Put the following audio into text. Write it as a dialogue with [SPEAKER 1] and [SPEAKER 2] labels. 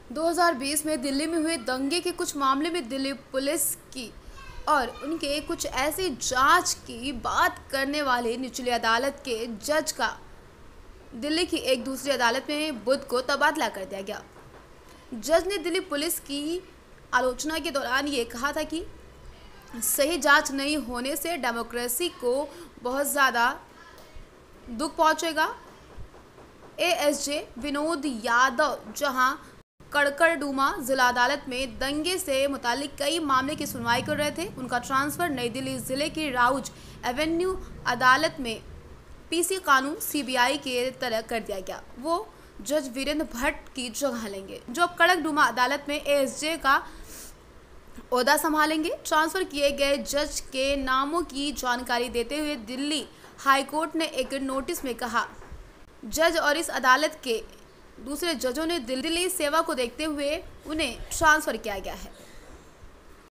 [SPEAKER 1] 2020 में दिल्ली में हुए दंगे के कुछ मामले में दिल्ली पुलिस की और उनके कुछ ऐसी जांच की बात करने वाले निचली अदालत के जज का दिल्ली की एक दूसरी अदालत में बुध को तबादला कर दिया गया। जज ने दिल्ली पुलिस की आलोचना के दौरान ये कहा था कि सही जांच नहीं होने से डेमोक्रेसी को बहुत ज़्यादा दुख पहुंचेगा। एएसजे विनोद यादव जहां कड़कड़डूमा जिला अदालत में दंगे से मुतालिक कई मामले की सुनवाई कर रहे थे, उनका ट्रांसफ़र नई दिल्ली ज़िले की राउज एवेन्यू अदालत में पीसी कानून सीबीआई के तरह कर दिया गया। वो जज वीरेंद्र भट्ट की जगह लेंगे, जो कड़कड़डूमा अदालत में एएसजे का ओहदा संभालेंगे। ट्रांसफ़र किए गए जज के नामों की जानकारी देते हुए दिल्ली हाईकोर्ट ने एक नोटिस में कहा, जज और इस अदालत के दूसरे जजों ने दिल्ली सेवा को देखते हुए उन्हें ट्रांसफ़र किया गया है।